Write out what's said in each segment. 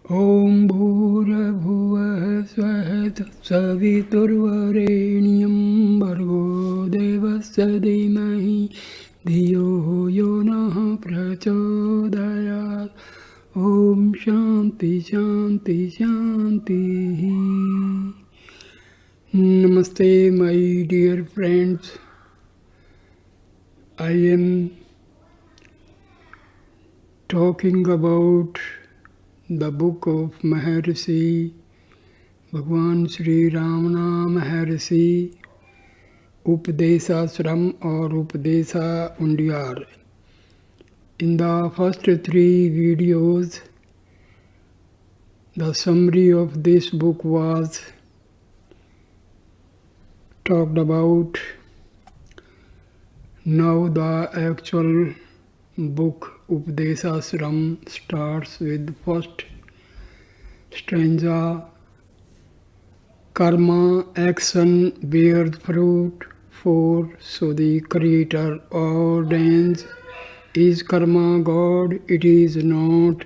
Om Bhurabhuvah Svah Saviturvarenyam Bhargo Devasya Dhimahi Dhiyo Yo Nah Prachodayat. Om Shanti Shanti Shanti. Namaste, my dear friends. I am talking about the book of Maharshi Bhagavan Sri Ramana Maharshi, Upadesa Saram or Upadesa Undiyar. In the first three videos, the summary of this book was talked about. Now the actual book Upadesa Saram starts with first stanza. Karma, action bears fruit. 4. So the Creator ordains. Is karma God? It is not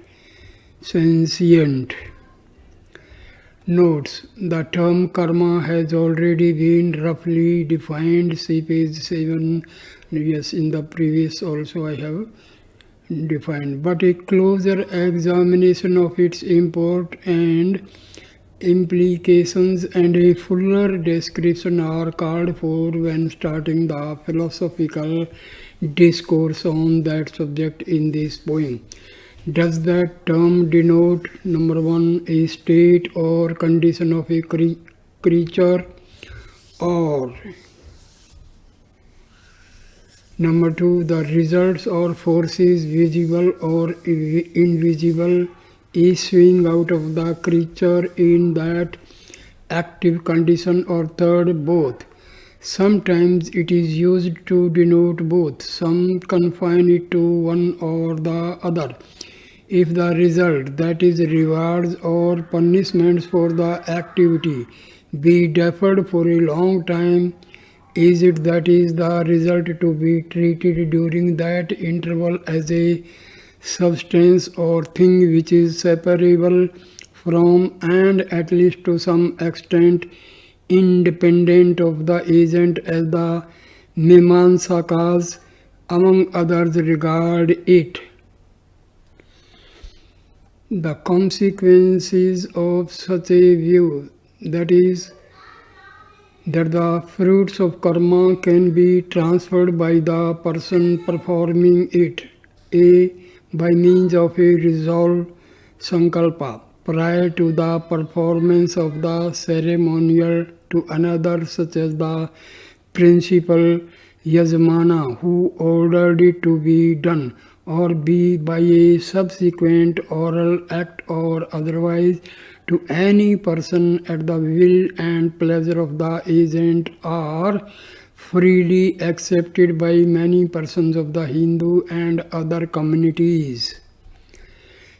sentient. Notes: the term karma has already been roughly defined. See page 7. Yes, in the previous also I have defined, but a closer examination of its import and implications and a fuller description are called for when starting the philosophical discourse on that subject in this poem. Does that term denote, number 1, a state or condition of a creature, or number 2, the results or forces visible or invisible issuing out of the creature in that active condition, or third, both? Sometimes it is used to denote both. Some confine it to one or the other. If the result, that is rewards or punishments for the activity, be deferred for a long time, is it that is the result to be treated during that interval as a substance or thing which is separable from and at least to some extent independent of the agent, as the Mimamsakas among others regard it? The consequences of such a view, that is, that the fruits of karma can be transferred by the person performing it, a. by means of a resolved sankalpa prior to the performance of the ceremonial, to another, such as the principal Yajmana who ordered it to be done, or B. by a subsequent oral act or otherwise, to any person at the will and pleasure of the agent, are freely accepted by many persons of the Hindu and other communities,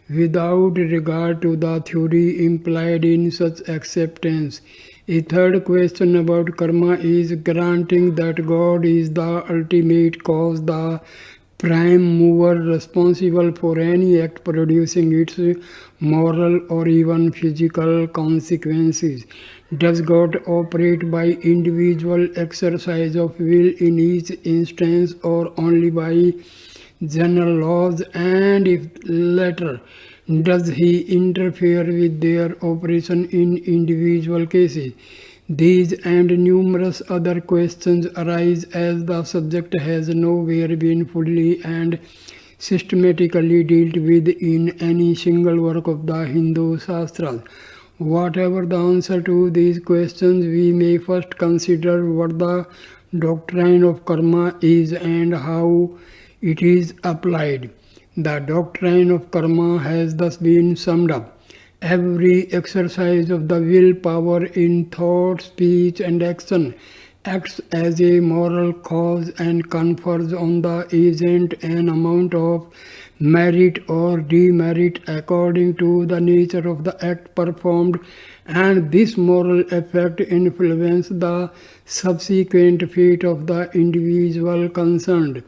without regard to the theory implied in such acceptance. A third question about karma is, granting that God is the ultimate cause, the prime mover responsible for any act producing its moral or even physical consequences, does God operate by individual exercise of will in each instance, or only by general laws? And if latter, does he interfere with their operation in individual cases? These and numerous other questions arise as the subject has nowhere been fully and systematically dealt with in any single work of the Hindu Shastras. Whatever the answer to these questions, we may first consider what the doctrine of karma is and how it is applied. The doctrine of karma has thus been summed up. Every exercise of the willpower in thought, speech, and action acts as a moral cause and confers on the agent an amount of merit or demerit according to the nature of the act performed, and this moral effect influences the subsequent fate of the individual concerned.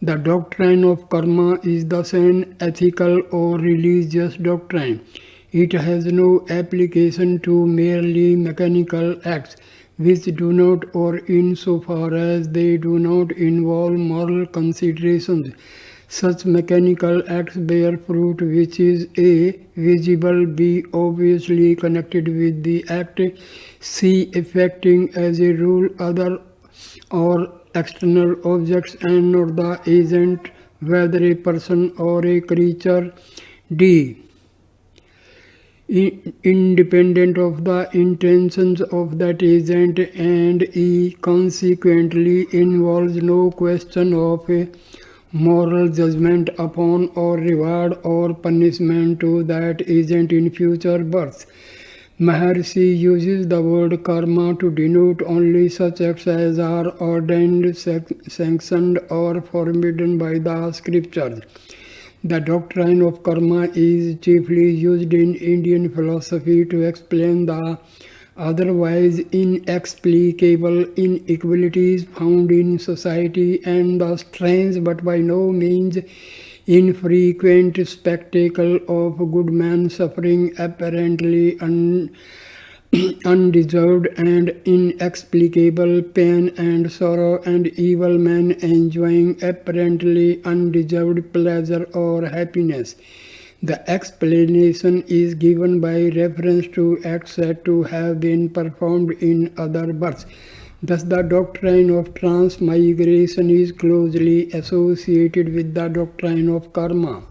The doctrine of karma is thus an ethical or religious doctrine. It has no application to merely mechanical acts, which do not, or insofar as they do not involve moral considerations. Such mechanical acts bear fruit which is A. visible, B. obviously connected with the act, C. affecting as a rule other or external objects and not the agent, whether a person or a creature, D. independent of the intentions of that agent, and E. consequently involves no question of a moral judgment upon or reward or punishment to that agent in future births. Maharshi uses the word karma to denote only such acts as are ordained, sanctioned, or forbidden by the scriptures. The doctrine of karma is chiefly used in Indian philosophy to explain the otherwise inexplicable inequalities found in society and the strange but by no means infrequent spectacle of good men suffering apparently undeserved and inexplicable pain and sorrow, and evil men enjoying apparently undeserved pleasure or happiness. The explanation is given by reference to acts said to have been performed in other births. Thus, the doctrine of transmigration is closely associated with the doctrine of karma.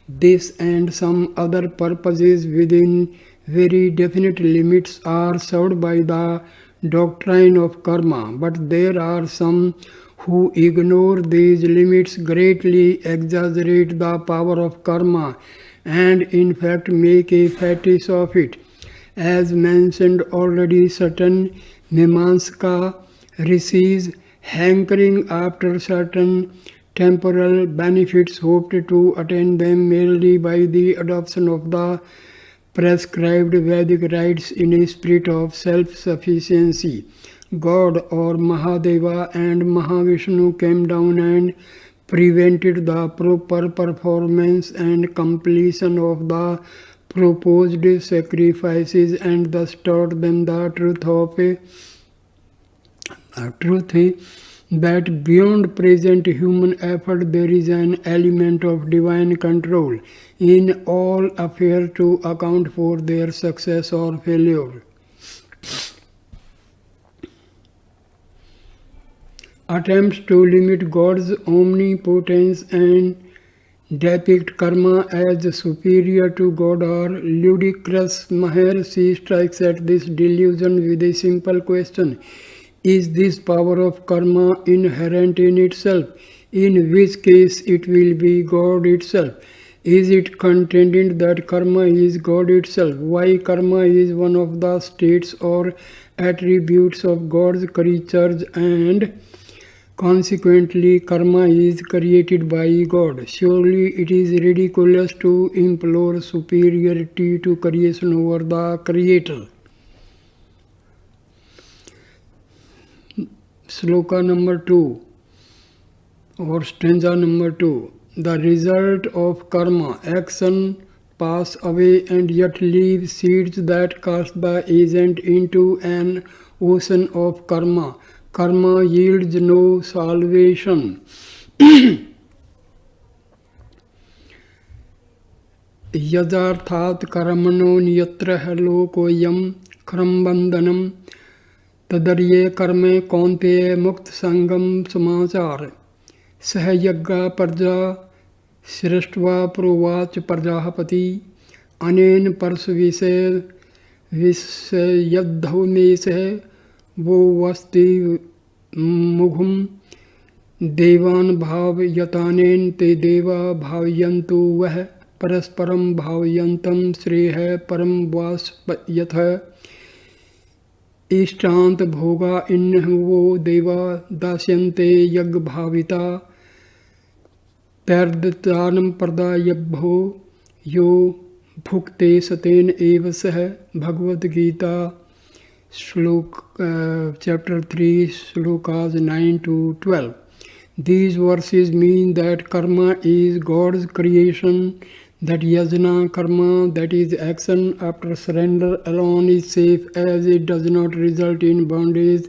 This and some other purposes within very definite limits are served by the doctrine of karma, but there are some who ignore these limits, greatly exaggerate the power of karma, and in fact make a fetish of it. As mentioned already, certain Mimamsaka rishis, hankering after certain temporal benefits, hoped to attain them merely by the adoption of the prescribed Vedic rites in a spirit of self-sufficiency. God or Mahadeva and Mahavishnu came down and prevented the proper performance and completion of the proposed sacrifices, and thus taught them the truth that beyond present human effort there is an element of divine control in all affairs to account for their success or failure. Attempts to limit God's omnipotence and depict karma as superior to God are ludicrous. Maharshi strikes at this delusion with a simple question: is this power of karma inherent in itself? In which case it will be God itself. Is it contended that karma is God itself? Why karma is one of the states or attributes of God's creatures, and consequently, karma is created by God. Surely it is ridiculous to implore superiority to creation over the Creator. Sloka number 2 or stanza number 2. The result of karma, action, pass away and yet leave seeds that cast the agent into an ocean of karma. Karma yields no salvation. Yajarthat karamano niyatra lokoyam krambandhanam tadarye karme kaunte mukt sangam samachar sahayagga parja srishtva provach parjahapati anen parsvise visyadhaunese वो वस्ति मुघुम देवान भाव यतानेन ते देवा भावयन्तु वह परस्परम भावयन्तम श्रेय परम वास यथ इष्टांत भोगा इन वो देवा दास्यन्ते यज्ञ भाविता तैर्दतानम प्रदायभ्यो यो भुक्ते सतेन एव सह Bhagavad Gita chapter 3, slokas 9 to 12. These verses mean that karma is God's creation, That yajna karma, that is action after surrender alone, is safe as it does not result in bondage.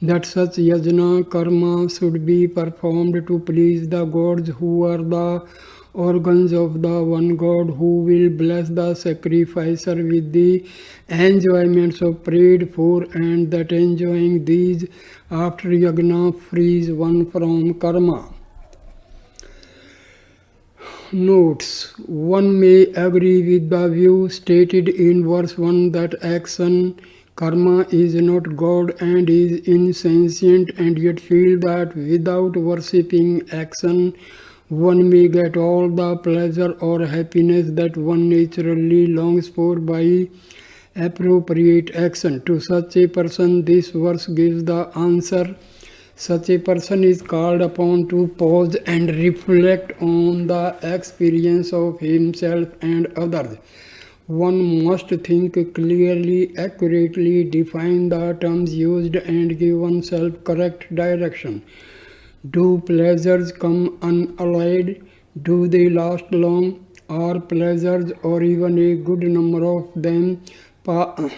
That such yajna karma should be performed to please the gods who are the organs of the one God, who will bless the sacrificer with the enjoyments of prayed for, and that enjoying these after yajna frees one from karma. Notes: one may agree with the view stated in verse 1 that action, karma, is not God and is insentient, and yet feel that without worshipping action, one may get all the pleasure or happiness that one naturally longs for by appropriate action. To such a person, this verse gives the answer. Such a person is called upon to pause and reflect on the experience of himself and others. One must think clearly, accurately, define the terms used, and give oneself correct direction. Do pleasures come unalloyed? Do they last long? Are pleasures, or even a good number of them,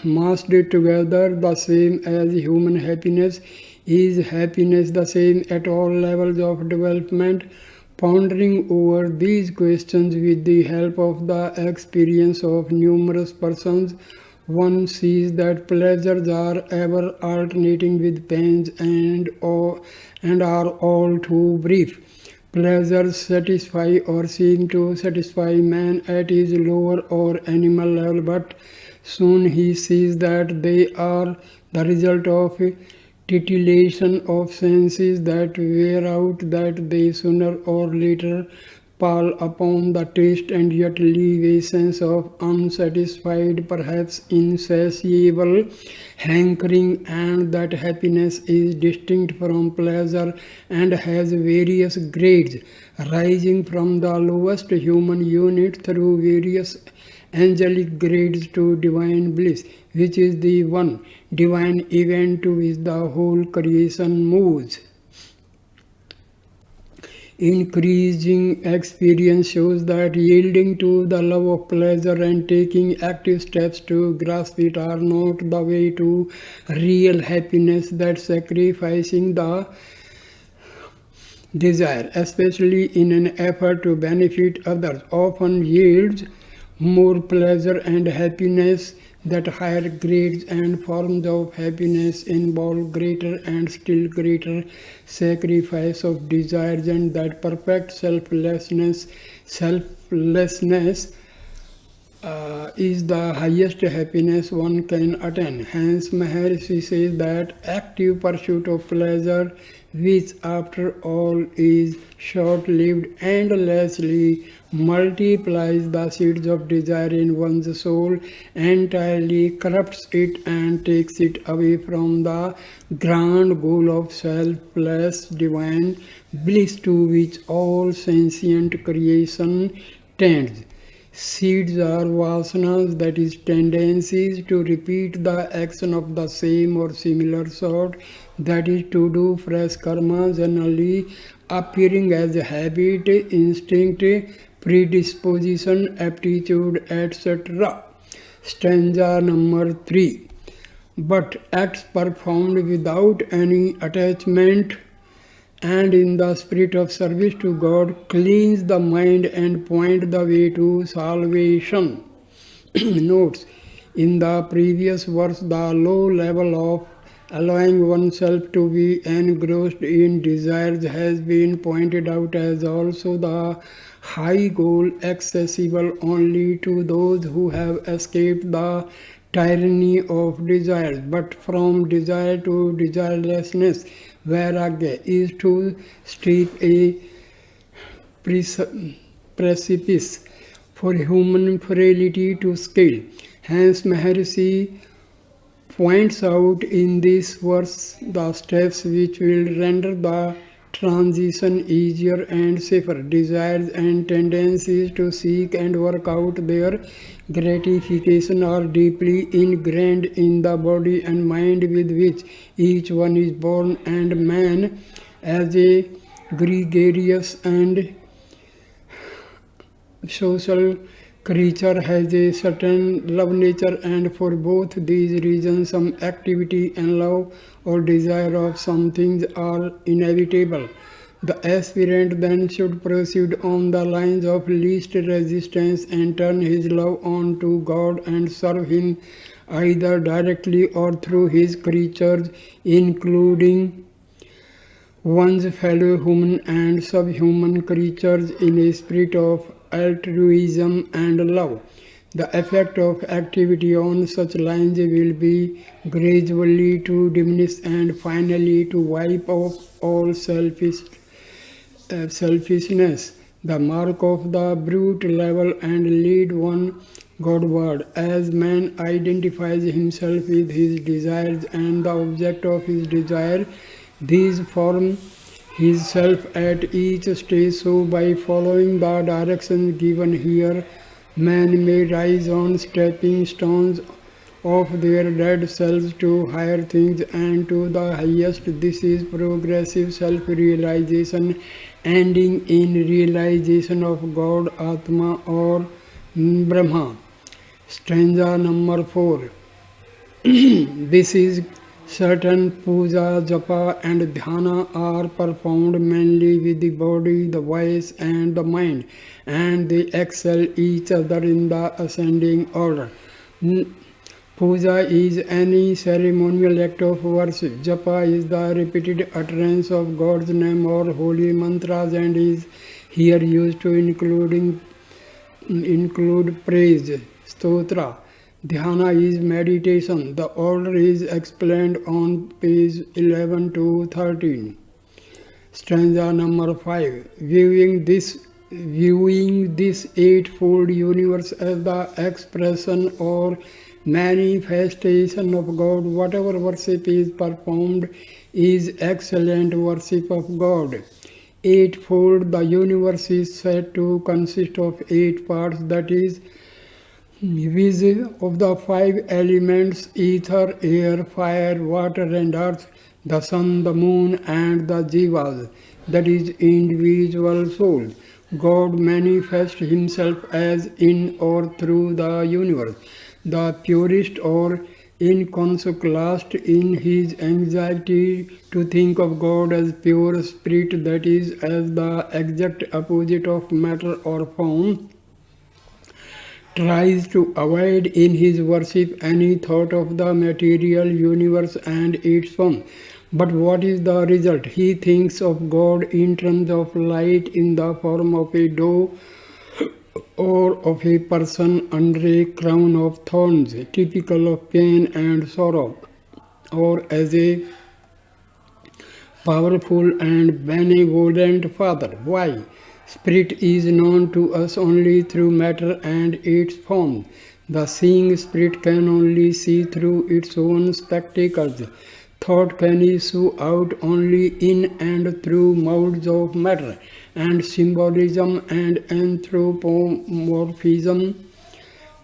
massed together the same as human happiness? Is happiness the same at all levels of development? Pondering over these questions with the help of the experience of numerous persons, one sees that pleasures are ever alternating with pains and are all too brief. Pleasures satisfy or seem to satisfy man at his lower or animal level, but soon he sees that they are the result of titillation of senses that wear out, that they sooner or later pall upon the taste and yet leave a sense of unsatisfied, perhaps insatiable hankering, and that happiness is distinct from pleasure and has various grades, rising from the lowest human unit through various angelic grades to divine bliss, which is the one divine event to which the whole creation moves. Increasing experience shows that yielding to the love of pleasure and taking active steps to grasp it are not the way to real happiness, that sacrificing the desire, especially in an effort to benefit others, often yields more pleasure and happiness. That higher grades and forms of happiness involve greater and still greater sacrifice of desires, and that perfect selflessness is the highest happiness one can attain. Hence, Maharshi says that active pursuit of pleasure, which after all is short-lived, endlessly multiplies the seeds of desire in one's soul, entirely corrupts it, and takes it away from the grand goal of selfless divine bliss to which all sentient creation tends. Seeds are vasanas, that is, tendencies to repeat the action of the same or similar sort, that is, to do fresh karma, generally appearing as habit, instinct, predisposition, aptitude, etc. Stanza number 3. But acts performed without any attachment and in the spirit of service to God cleanse the mind and point the way to salvation. Notes: in the previous verse, the low level of allowing oneself to be engrossed in desires has been pointed out as also the high goal accessible only to those who have escaped the tyranny of desires. But from desire to desirelessness, vairagya is to steep a precipice for human frailty to scale. Hence, Maharshi points out in this verse the steps which will render the transition easier and safer. Desires and tendencies to seek and work out their gratification are deeply ingrained in the body and mind with which each one is born, and man, as a gregarious and social creature has a certain love nature, and for both these reasons, some activity and love or desire of some things are inevitable. The aspirant then should proceed on the lines of least resistance and turn his love on to God and serve Him either directly or through his creatures, including one's fellow human and subhuman creatures in a spirit of altruism and love. The effect of activity on such lines will be gradually to diminish and finally to wipe off all selfishness, the mark of the brute level, and lead one Godward. As man identifies himself with his desires and the object of his desire, these form his self at each stage. So, by following the directions given here, man may rise on stepping stones of their dead selves to higher things and to the highest. This is progressive self-realization, ending in realization of God, Atma or Brahma. Stanza number 4. This is certain puja, japa and dhyana are performed mainly with the body, the voice and the mind, and they excel each other in the ascending order. Puja is any ceremonial act of worship. Japa is the repeated utterance of God's name or holy mantras and is here used to include praise, stotra. Dhyana is meditation. The order is explained on page 11 to 13. Stanza number 5. Viewing this eightfold universe as the expression or manifestation of God, whatever worship is performed is excellent worship of God. Eightfold, the universe is said to consist of 8 parts, that is, which of the 5 elements, ether, air, fire, water and earth, the sun, the moon and the jivas, that is, individual souls. God manifests himself as in or through the universe. The purist or iconoclast, in his anxiety to think of God as pure spirit, that is, as the exact opposite of matter or form, tries to avoid in his worship any thought of the material universe and its form. But what is the result? He thinks of God in terms of light in the form of a doe or of a person under a crown of thorns, typical of pain and sorrow, or as a powerful and benevolent father. Why? Spirit is known to us only through matter and its form. The seeing spirit can only see through its own spectacles. Thought can issue out only in and through modes of matter, and symbolism and anthropomorphism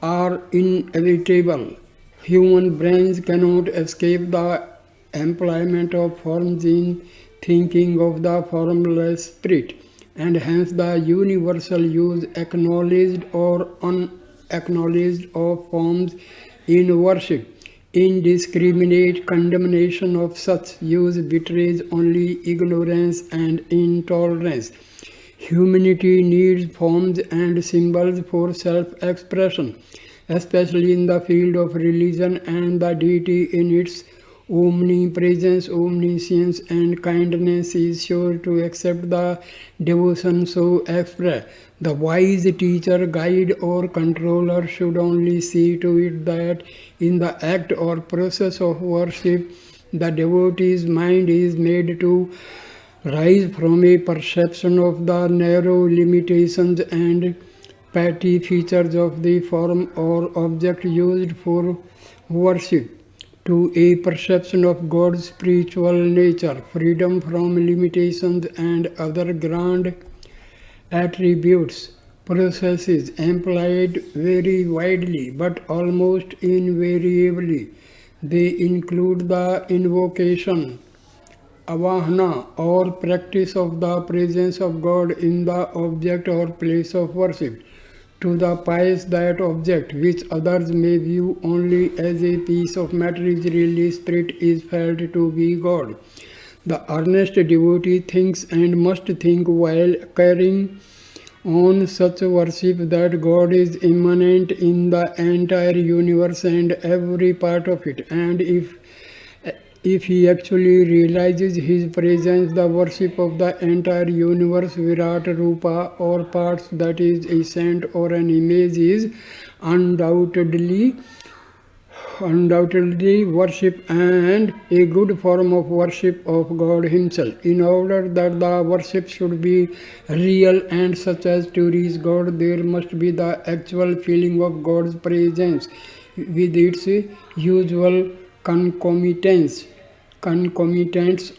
are inevitable. Human brains cannot escape the employment of forms in thinking of the formless spirit, and hence the universal use, acknowledged or unacknowledged, of forms in worship. Indiscriminate condemnation of such use betrays only ignorance and intolerance. Humanity needs forms and symbols for self-expression, especially in the field of religion, and the deity in its omnipresence, omniscience and kindness is sure to accept the devotion so expressed. The wise teacher, guide or controller should only see to it that in the act or process of worship, the devotee's mind is made to rise from a perception of the narrow limitations and petty features of the form or object used for worship, to a perception of God's spiritual nature, freedom from limitations and other grand attributes. Processes employed very widely but almost invariably. They include the invocation, avahana, or practice of the presence of God in the object or place of worship, to the pious that object, which others may view only as a piece of material spirit, is felt to be God. The earnest devotee thinks and must think while carrying on such worship that God is immanent in the entire universe and every part of it, and if he actually realizes his presence, the worship of the entire universe, Virat Rupa, or parts, that is a saint or an image, is undoubtedly worship and a good form of worship of God himself. In order that the worship should be real and such as to reach God, there must be the actual feeling of God's presence with its usual concomitants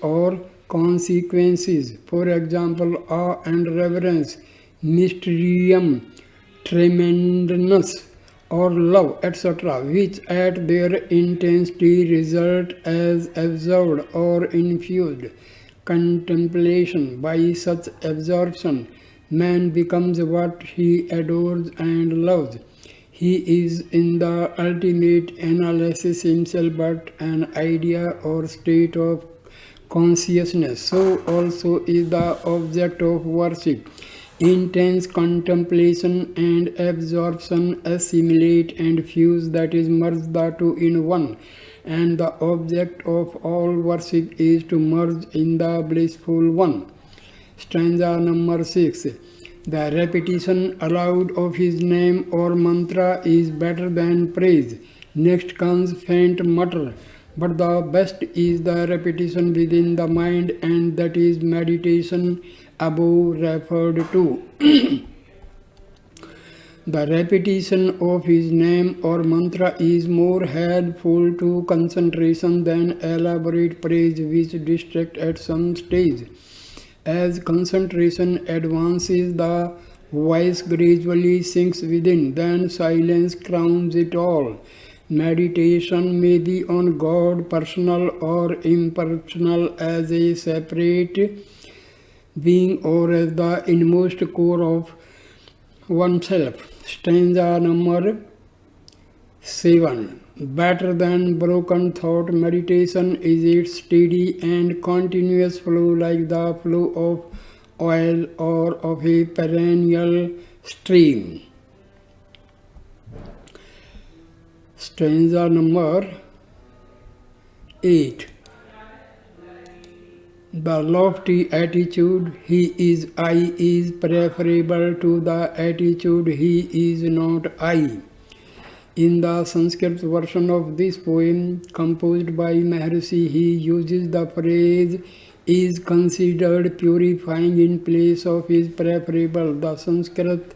or consequences. For example, awe and reverence, mysterium, tremendous, or love, etc., which at their intensity result as absorbed or infused contemplation. By such absorption, man becomes what he adores and loves. He is in the ultimate analysis himself but an idea or state of consciousness. So also is the object of worship. Intense contemplation and absorption assimilate and fuse, that is, merge the two in one. And the object of all worship is to merge in the blissful one. Stanza number 6. The repetition aloud of his name or mantra is better than praise. Next comes faint mutter. But the best is the repetition within the mind, and that is meditation above referred to. The repetition of his name or mantra is more helpful to concentration than elaborate praise, which distracts at some stage. As concentration advances, the voice gradually sinks within, then silence crowns it all. Meditation may be on God, personal or impersonal, as a separate being or as the inmost core of oneself. Stanza number 7. Better than broken thought, meditation is its steady and continuous flow, like the flow of oil or of a perennial stream. Stanza number 8. The lofty attitude, he is I, is preferable to the attitude, he is not I. In the Sanskrit version of this poem, composed by Maharshi, he uses the phrase is considered purifying in place of is preferable. The Sanskrit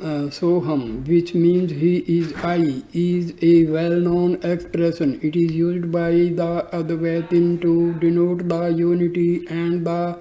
Soham, which means he is I, is a well-known expression. It is used by the Advaitin to denote the unity and the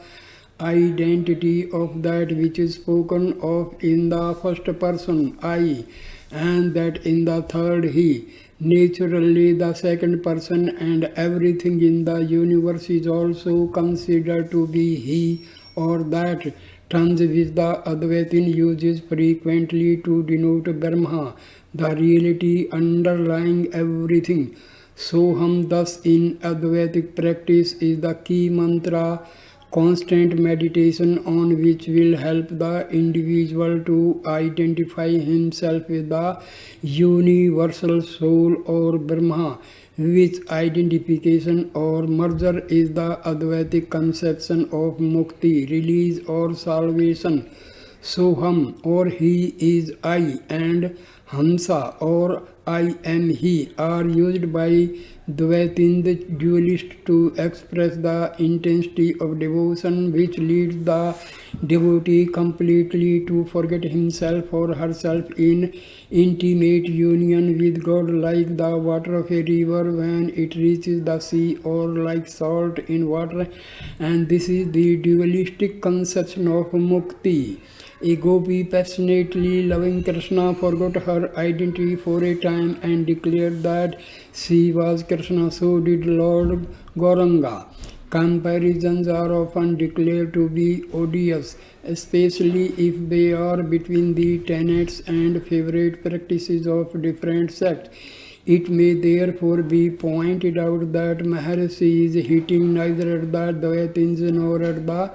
identity of that which is spoken of in the first person, I, and that in the third, he. Naturally, the second person and everything in the universe is also considered to be he or that, terms which the Advaitin uses frequently to denote Brahma, the reality underlying everything. Soham, thus, in Advaitic practice, is the key mantra, constant meditation on which will help the individual to identify himself with the universal soul or Brahma, which identification or merger is the Advaitic conception of mukti, release or salvation. Soham, or he is I, and Hamsa, or I am he, are used by Dvaitin, the dualist, to express the intensity of devotion which leads the devotee completely to forget himself or herself in intimate union with God, like the water of a river when it reaches the sea, or like salt in water. And this is the dualistic conception of mukti. A gopi passionately loving Krishna forgot her identity for a time and declared that she was Krishna. So did Lord Gauranga. Comparisons are often declared to be odious, especially if they are between the tenets and favorite practices of different sects. It may therefore be pointed out that Maharshi is hitting neither at the Devotees nor at the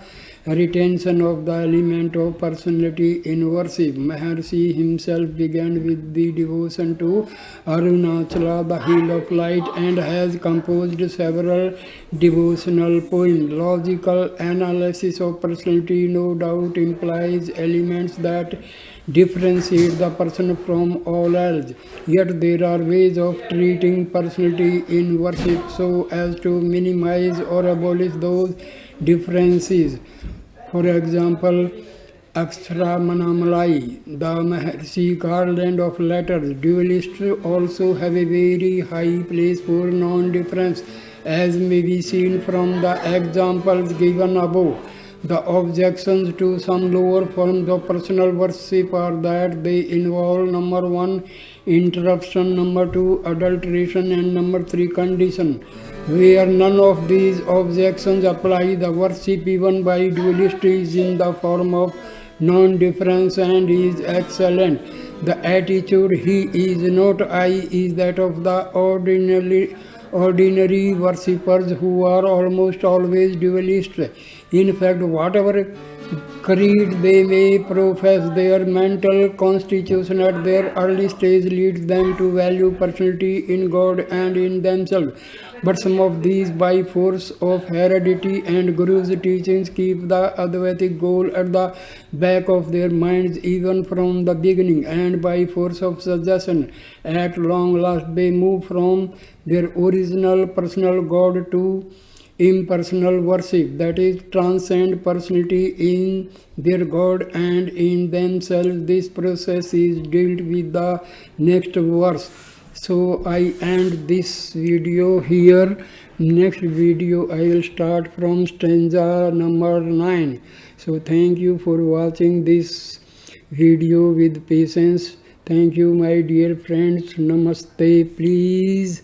retention of the element of personality in worship. Maharshi himself began with the devotion to Arunachala, the hill of light, and has composed several devotional poems. Logical analysis of personality no doubt implies elements that differentiate the person from all else. Yet there are ways of treating personality in worship so as to minimize or abolish those differences. For example, Aksharamanamlai, the Maharshi garland of letters. Dualists also have a very high place for non-difference, as may be seen from the examples given above. The objections to some lower forms of personal worship are that they involve number 1, interruption, number 2, adulteration, and number 3, condition. Where none of these objections apply, the worship even by dualist is in the form of non-difference and is excellent. The attitude "he is not I" is that of the ordinary worshippers who are almost always dualists. In fact, whatever creed they may profess, their mental constitution at their early stage leads them to value personality in God and in themselves. But some of these, by force of heredity and Guru's teachings, keep the Advaitic goal at the back of their minds even from the beginning, and by force of suggestion, at long last they move from their original personal God to impersonal worship, that is, transcend personality in their God and in themselves. This process is dealt with the next verse. So I end this video here. Next video I will start from stanza number 9. So thank you for watching this video with patience. Thank you, my dear friends. Namaste. Please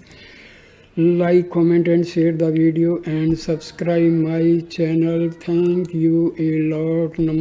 like, comment and share the video and subscribe my channel. Thank you a lot. Namaste.